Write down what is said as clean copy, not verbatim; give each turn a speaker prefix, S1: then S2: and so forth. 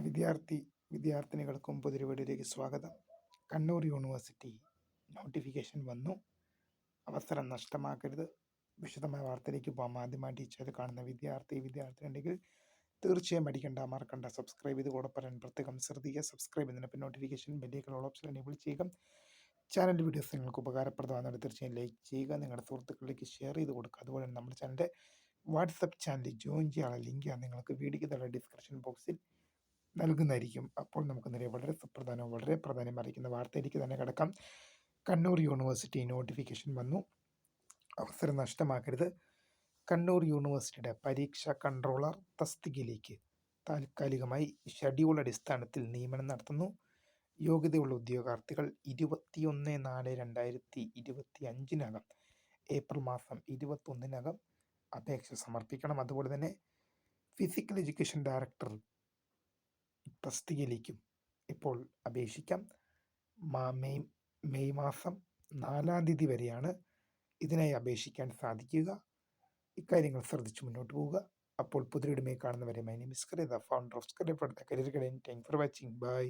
S1: വിദ്യാർത്ഥിനികൾക്കും പുതിയൊരു വീഡിയോയിലേക്ക് സ്വാഗതം. കണ്ണൂർ യൂണിവേഴ്സിറ്റി നോട്ടിഫിക്കേഷൻ വന്നു. അവസരം നഷ്ടമാക്കരുത്. വിശദമായ വാർത്തയിലേക്ക് പോകാം. ആദ്യമായിട്ട് ഈ ചാനൽ കാണുന്ന വിദ്യാർത്ഥി ഉണ്ടെങ്കിൽ തീർച്ചയായും മറക്കണ്ട സബ്സ്ക്രൈബ് ചെയ്ത് കൂടെ പറയാൻ പ്രത്യേകം ശ്രദ്ധിക്കുക. സബ്സ്ക്രൈബ് ചെയ്യുന്നതിന് നോട്ടിഫിക്കേഷൻ ബെല്ലേക്കുള്ള ഓപ്ഷൻ എനേബിൾ ചെയ്യുക. ചാനൽ വീഡിയോസ് നിങ്ങൾക്ക് ഉപകാരപ്രദമാകുന്നത് തീർച്ചയായും ലൈക്ക് ചെയ്യുക, നിങ്ങളുടെ സുഹൃത്തുക്കളിലേക്ക് ഷെയർ ചെയ്ത് കൊടുക്കുക. അതുപോലെ നമ്മുടെ ചാനലിൻ്റെ വാട്സപ്പ് ചാനൽ ജോയിൻ ചെയ്യാനുള്ള ലിങ്ക് നിങ്ങൾക്ക് വീഡിയോയ്ക്ക് താഴെ ഡിസ്ക്രിപ്ഷൻ ബോക്സിൽ നൽകുന്നതായിരിക്കും. അപ്പോൾ നമുക്ക് നേരെ വളരെ പ്രാധാന്യം അറിയിക്കുന്ന വാർത്തയിലേക്ക് തന്നെ കിടക്കാം. കണ്ണൂർ യൂണിവേഴ്സിറ്റി നോട്ടിഫിക്കേഷൻ വന്നു. അവസരം നഷ്ടമാക്കരുത്. കണ്ണൂർ യൂണിവേഴ്സിറ്റിയുടെ പരീക്ഷാ കൺട്രോളർ തസ്തികയിലേക്ക് താൽക്കാലികമായി ഷെഡ്യൂൾ അടിസ്ഥാനത്തിൽ നിയമനം നടത്തുന്നു. യോഗ്യതയുള്ള ഉദ്യോഗാർത്ഥികൾ 21/4/2025 ഏപ്രിൽ മാസം 21 അപേക്ഷ സമർപ്പിക്കണം. അതുപോലെ തന്നെ ഫിസിക്കൽ എഡ്യൂക്കേഷൻ ഡയറക്ടർ തസ്തികയിലേക്കും ഇപ്പോൾ അപേക്ഷിക്കാം. മെയ് മാസം 4 വരെയാണ് ഇതിനായി അപേക്ഷിക്കാൻ സാധിക്കുക. ഇക്കാര്യങ്ങൾ ശ്രദ്ധിച്ച് മുന്നോട്ട് പോവുക. അപ്പോൾ പുതിയൊരുമയെ കാണുന്നവരെ my name is founder of career guidance. Thank for watching. By.